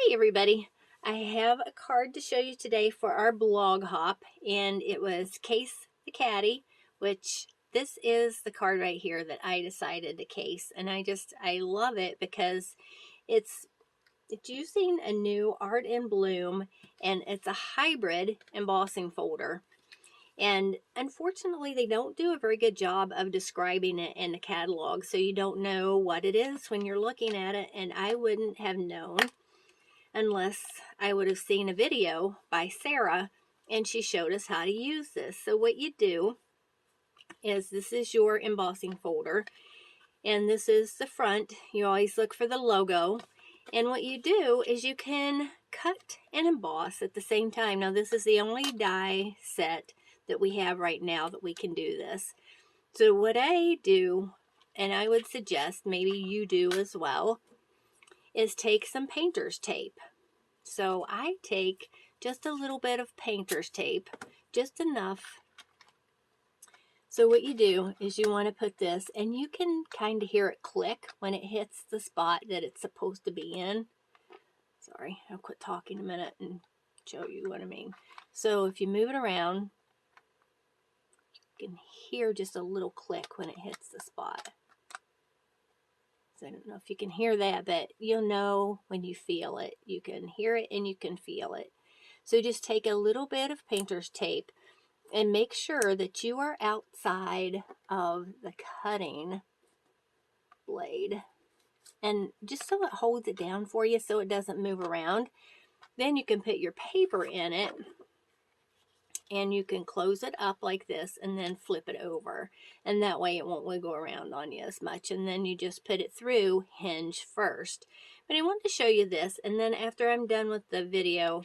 Hey everybody, I have a card to show you today for our blog hop, and it was Case the Caddy, which this is the card right here that I decided to case, and I love it because it's using a new Art in Bloom, and it's a hybrid embossing folder. And unfortunately, they don't do a very good job of describing it in the catalog, so you don't know what it is when you're looking at it, and I wouldn't have known unless I would have seen a video by Sarah and she showed us how to use this. So what you do is, this is your embossing folder and this is the front. You always look for the logo, and what you do is you can cut and emboss at the same time. Now this is the only die set that we have right now that we can do this. So what I do, and I would suggest maybe you do as well, is take some painter's tape. So I take just a little bit of painter's tape, just enough. So what you do is you want to put this, and you can kind of hear it click when it hits the spot that it's supposed to be in. Sorry, I'll quit talking a minute and show you what I mean. So if you move it around, you can hear just a little click when it hits the spot. So I don't know if you can hear that, but you'll know when you feel it. You can hear it and you can feel it. So just take a little bit of painter's tape and make sure that you are outside of the cutting blade. And just so it holds it down for you so it doesn't move around. Then you can put your paper in it and you can close it up like this and then flip it over, and that way it won't wiggle around on you as much. And then you just put it through hinge first. But I want to show you this, and then after I'm done with the video,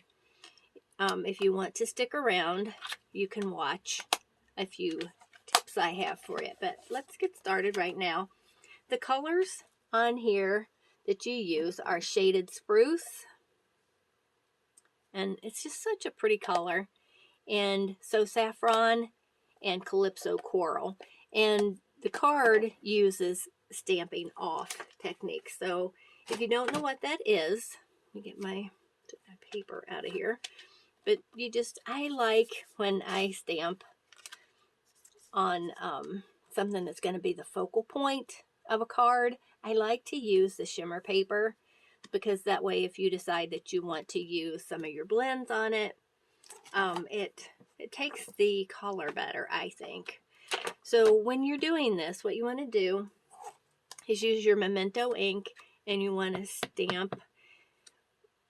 if you want to stick around, you can watch a few tips I have for it. But let's get started right now. The colors on here that you use are Shaded Spruce, and it's just such a pretty color, and So Saffron, and Calypso Coral. And the card uses stamping off technique. So if you don't know what that is, let me get my paper out of here. But I like when I stamp on something that's going to be the focal point of a card, I like to use the shimmer paper, because that way if you decide that you want to use some of your blends on it, it takes the color better, I think. So when you're doing this, what you want to do is use your Memento ink, and you want to stamp.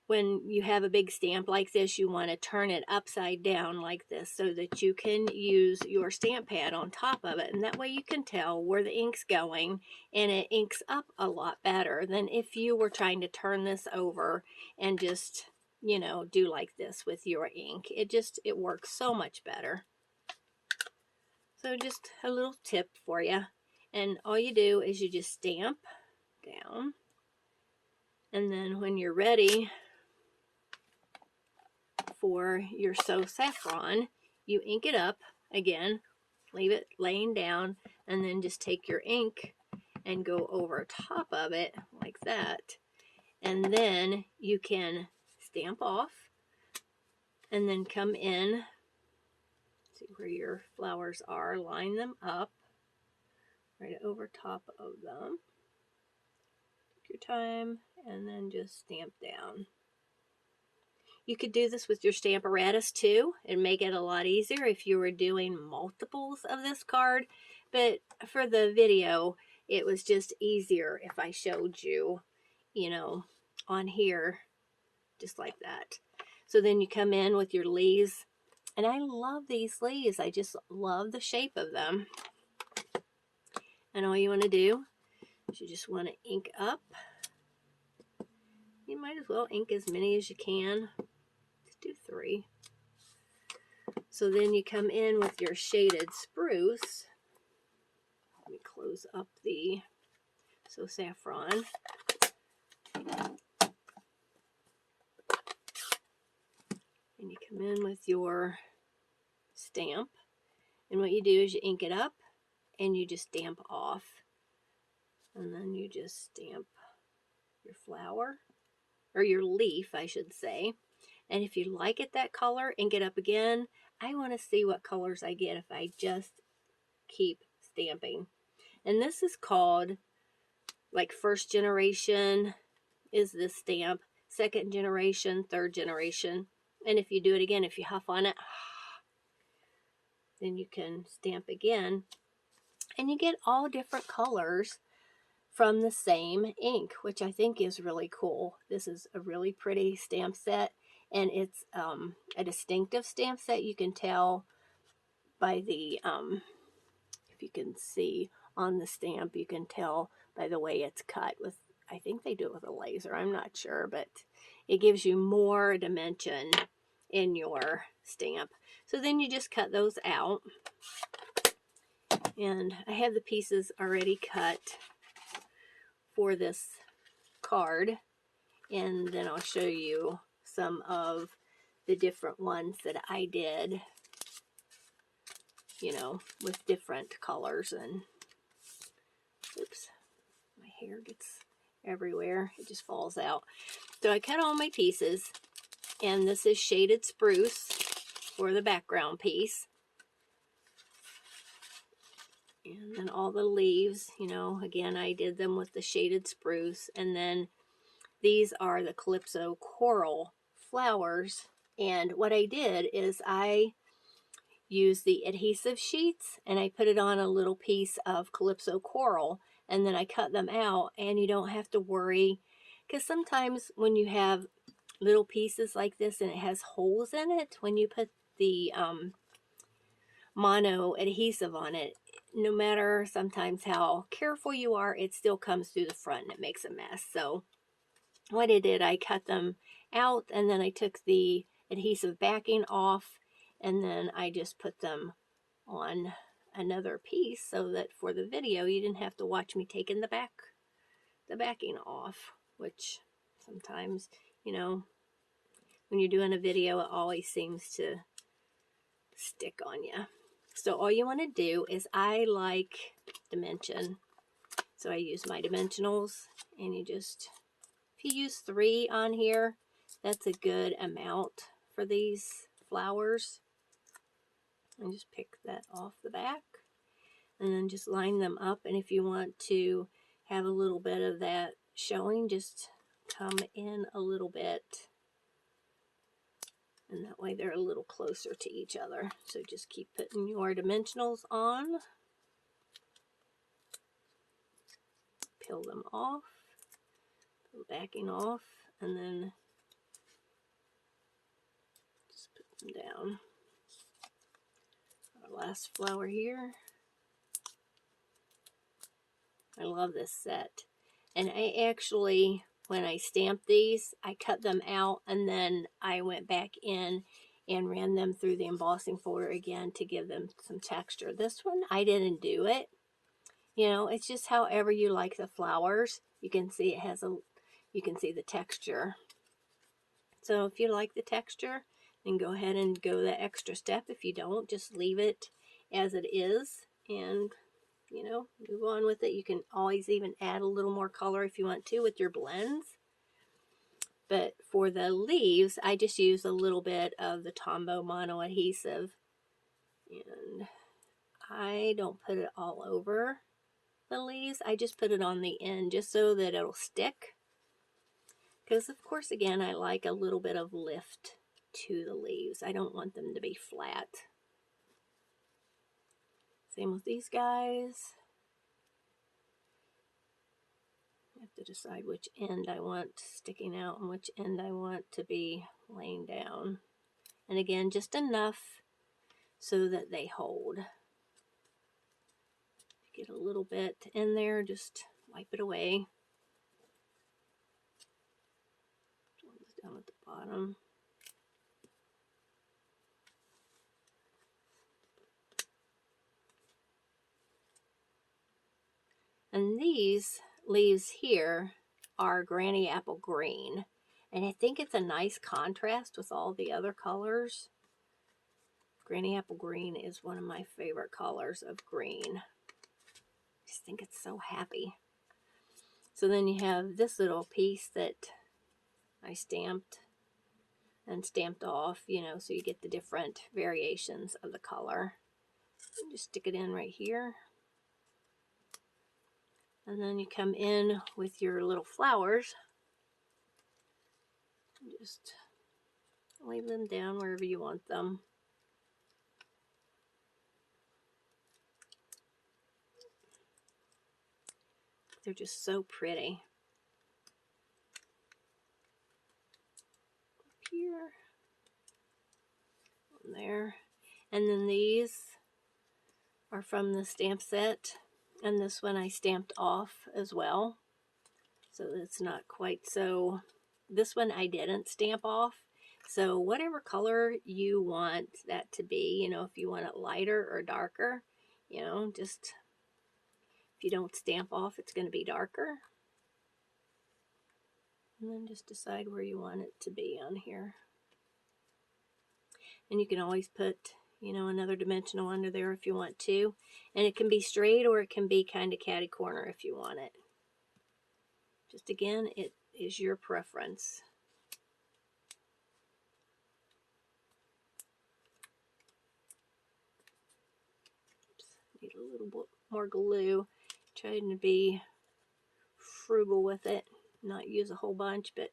When you have a big stamp like this, you want to turn it upside down like this so that you can use your stamp pad on top of it, and that way you can tell where the ink's going, and it inks up a lot better than if you were trying to turn this over and just, you know, do like this with your ink. It works so much better. So just a little tip for you, and all you do is you just stamp down, and then when you're ready for your So Saffron, you ink it up again, leave it laying down, and then just take your ink and go over top of it like that, and then you can stamp off and then come in, see where your flowers are, line them up right over top of them, take your time, and then just stamp down. You could do this with your Stamparatus too and make it a lot easier if you were doing multiples of this card. But for the video, it was just easier if I showed you, you know, on here, just like that. So then you come in with your leaves. And I love these leaves. I just love the shape of them. And all you want to do is you just want to ink up. You might as well ink as many as you can. Do 3. So then you come in with your Shaded Spruce. Let me close up the So Saffron. And you come in with your stamp. And what you do is you ink it up and you just stamp off. And then you just stamp your flower. or your leaf, I should say. And if you like it that color and get up again, I want to see what colors I get if I just keep stamping. And this is called, like, first generation is this stamp, second generation, third generation. And if you do it again, if you huff on it, then you can stamp again. And you get all different colors from the same ink, which I think is really cool. This is a really pretty stamp set, and it's a distinctive stamp set. You can tell by the, if you can see on the stamp, you can tell by the way it's cut with, I think they do it with a laser, I'm not sure, but it gives you more dimension in your stamp. So then you just cut those out. And I have the pieces already cut for this card, and then I'll show you some of the different ones that I did, you know, with different colors. And oops, my hair gets everywhere, it just falls out. So I cut all my pieces, and this is shaded spruce for the background piece. And then all the leaves, you know, again, I did them with the shaded spruce. And then these are the Calypso coral flowers. And what I did is I used the adhesive sheets and I put it on a little piece of Calypso coral, and then I cut them out, and you don't have to worry, because sometimes when you have little pieces like this and it has holes in it, when you put the mono adhesive on it, no matter sometimes how careful you are, it still comes through the front and it makes a mess. So what I did, I cut them out, and then I took the adhesive backing off, and then I just put them on another piece so that for the video you didn't have to watch me taking the backing off, which sometimes, you know, when you're doing a video, it always seems to stick on you. So all you want to do is, I like dimension, so I use my dimensionals, and you just, if you use 3 on here, that's a good amount for these flowers. And just pick that off the back, and then just line them up. And if you want to have a little bit of that showing, just come in a little bit, and that way they're a little closer to each other. So just keep putting your dimensionals on, peel them off, peel the backing off, and then just put them down. Our last flower here. I love this set. And I actually, when I stamped these, I cut them out, and then I went back in and ran them through the embossing folder again to give them some texture. This one, I didn't do it. You know, it's just however you like the flowers. You can see it has a, you can see the texture. So if you like the texture, then go ahead and go that extra step. If you don't, just leave it as it is, and you know, move on with it. You can always even add a little more color if you want to with your blends. But for the leaves, I just use a little bit of the Tombow mono adhesive, and I don't put it all over the leaves. I just put it on the end just so that it'll stick, because of course, again, I like a little bit of lift to the leaves. I don't want them to be flat. Same with these guys. I have to decide which end I want sticking out and which end I want to be laying down. And again, just enough so that they hold. Get a little bit in there, just wipe it away. One's down at the bottom. And these leaves here are Granny Apple Green. And I think it's a nice contrast with all the other colors. Granny Apple Green is one of my favorite colors of green. I just think it's so happy. So then you have this little piece that I stamped and stamped off, you know, so you get the different variations of the color. Just stick it in right here. And then you come in with your little flowers. Just lay them down wherever you want them. They're just so pretty. Up here. There. And then these are from the stamp set. And this one I stamped off as well. So it's not quite so... This one I didn't stamp off. So whatever color you want that to be, you know, if you want it lighter or darker, you know, just if you don't stamp off, it's going to be darker. And then just decide where you want it to be on here. And you can always put, you know, another dimensional under there if you want to. And it can be straight or it can be kind of catty corner if you want it. Just again, it is your preference. Oops, need a little bit more glue. Trying to be frugal with it, not use a whole bunch, but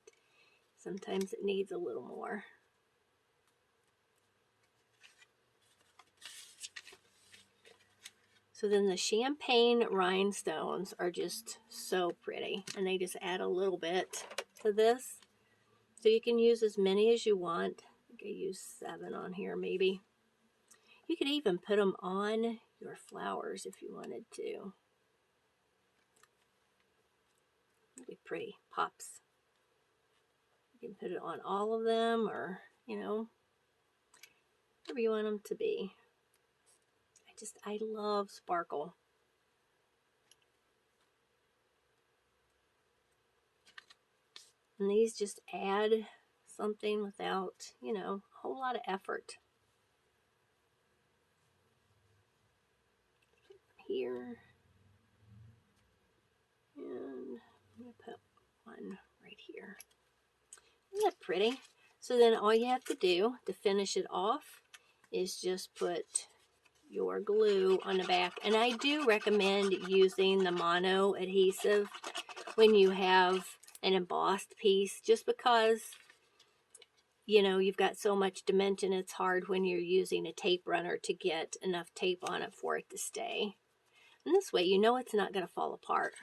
sometimes it needs a little more. So then the champagne rhinestones are just so pretty, and they just add a little bit to this. So you can use as many as you want. I think I used 7 on here maybe. You could even put them on your flowers if you wanted to. It'd be pretty pops. You can put it on all of them, or, you know, whatever you want them to be. I love sparkle. And these just add something without, you know, a whole lot of effort. Here. And I'm going to put one right here. Isn't that pretty? So then all you have to do to finish it off is just put your glue on the back. And I do recommend using the mono adhesive when you have an embossed piece, just because, you know, you've got so much dimension, it's hard when you're using a tape runner to get enough tape on it for it to stay. And this way, you know it's not going to fall apart.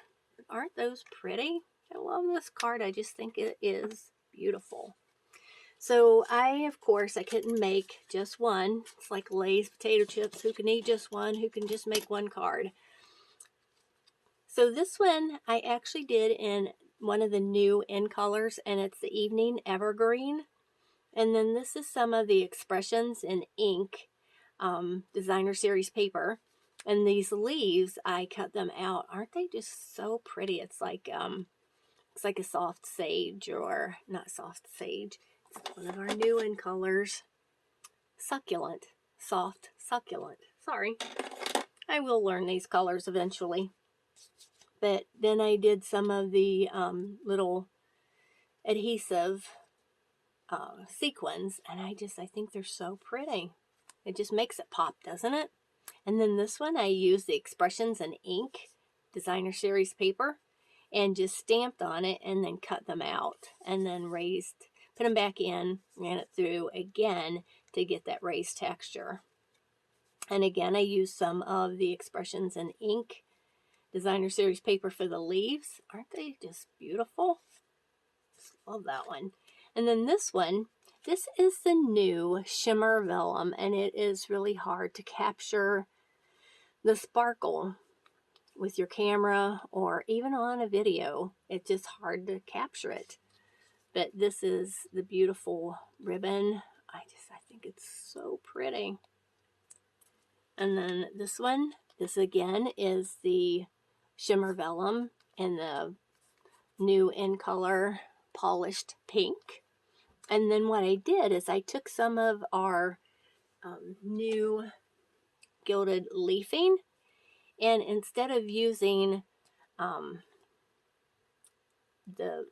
Aren't those pretty? I love this card. I just think it is beautiful. So of course, I couldn't make just one. It's like Lay's potato chips. Who can eat just one? Who can just make one card? So this one I actually did in one of the new in colors, and it's the Evening Evergreen. And then this is some of the expressions in ink, designer series paper. And these leaves, I cut them out. Aren't they just so pretty? It's like a soft sage, or not soft sage. It's one of our new in colors. Succulent. Soft succulent. Sorry. I will learn these colors eventually. But then I did some of the little adhesive sequins, and I think they're so pretty. It just makes it pop, doesn't it? And then this one, I used the expressions in ink, designer series paper, and just stamped on it and then cut them out, and then put them back in, ran it through again to get that raised texture. And again, I used some of the expressions in ink, designer series paper for the leaves. Aren't they just beautiful? Just love that one. And then this one, this is the new shimmer vellum, and it is really hard to capture the sparkle with your camera or even on a video. It's just hard to capture it. But this is the beautiful ribbon. I think it's so pretty. And then this one, this again is the shimmer vellum in the new in color polished pink. And then what I did is I took some of our new gilded leafing, and instead of using the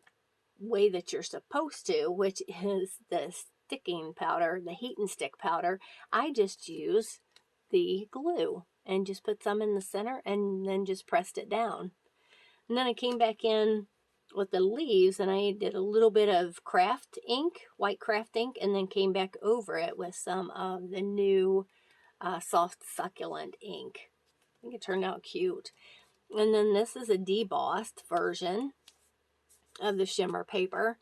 way that you're supposed to, which is the sticking powder, the heat and stick powder, I just use the glue and just put some in the center and then just pressed it down. And then I came back in with the leaves and I did a little bit of craft ink, white craft ink, and then came back over it with some of the new soft succulent ink. I think it turned out cute. And then this is a debossed version of the shimmer paper.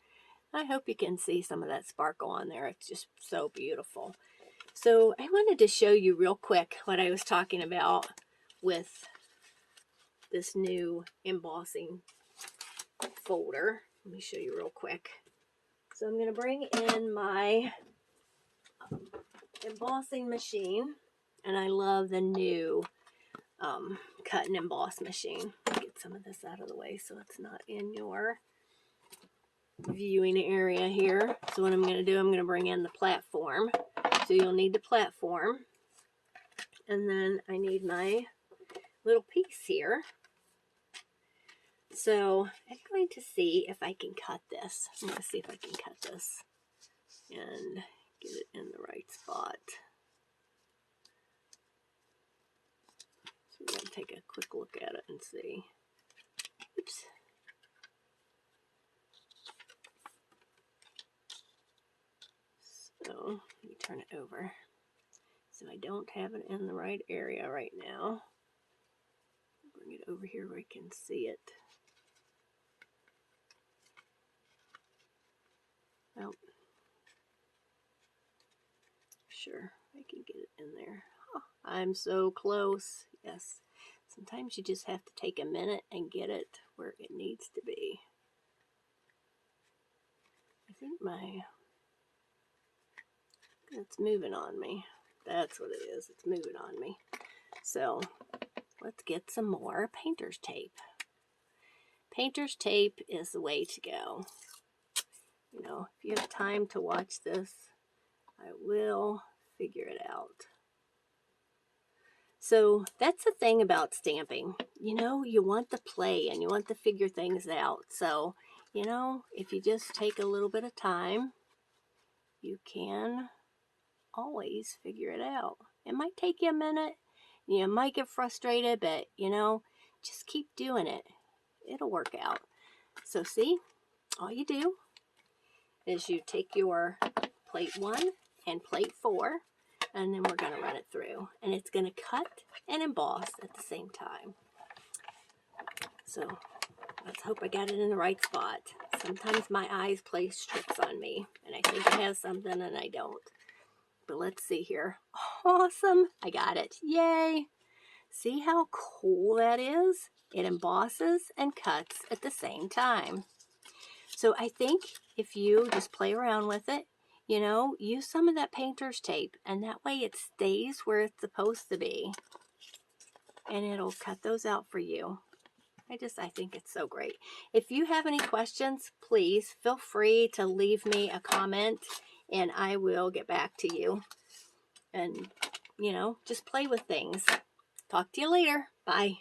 I hope you can see some of that sparkle on there. It's just so beautiful. So I wanted to show you real quick what I was talking about with this new embossing folder. Let me show you real quick. So I'm going to bring in my embossing machine, and I love the new cut and emboss machine. Get some of this out of the way so it's not in your viewing area here. So what I'm going to do, I'm going to bring in the platform. So you'll need the platform, and then I need my little piece here. So I'm going to see if I can cut this. I'm going to see if I can cut this and get it in the right spot. So we're going to take a quick look at it and see. Oops. So let me turn it over. So I don't have it in the right area right now. Bring it over here where I can see it. Well, sure, I can get it in there. Oh, I'm so close. Yes, sometimes you just have to take a minute and get it where it needs to be. I think it's moving on me. That's what it is. It's moving on me. So let's get some more painter's tape. Painter's tape is the way to go. You know, if you have time to watch this, I will figure it out. So that's the thing about stamping. You know, you want to play and you want to figure things out. So, you know, if you just take a little bit of time, you can always figure it out. It might take you a minute. You might get frustrated, but, you know, just keep doing it. It'll work out. So see, all you do is you take your plate 1 and plate 4, and then we're going to run it through. And it's going to cut and emboss at the same time. So let's hope I got it in the right spot. Sometimes my eyes play tricks on me, and I think it has something and I don't. But let's see here. Awesome! I got it. Yay! See how cool that is? It embosses and cuts at the same time. So I think if you just play around with it, you know, use some of that painter's tape, and that way it stays where it's supposed to be. And it'll cut those out for you. I think it's so great. If you have any questions, please feel free to leave me a comment and I will get back to you. And, you know, just play with things. Talk to you later. Bye.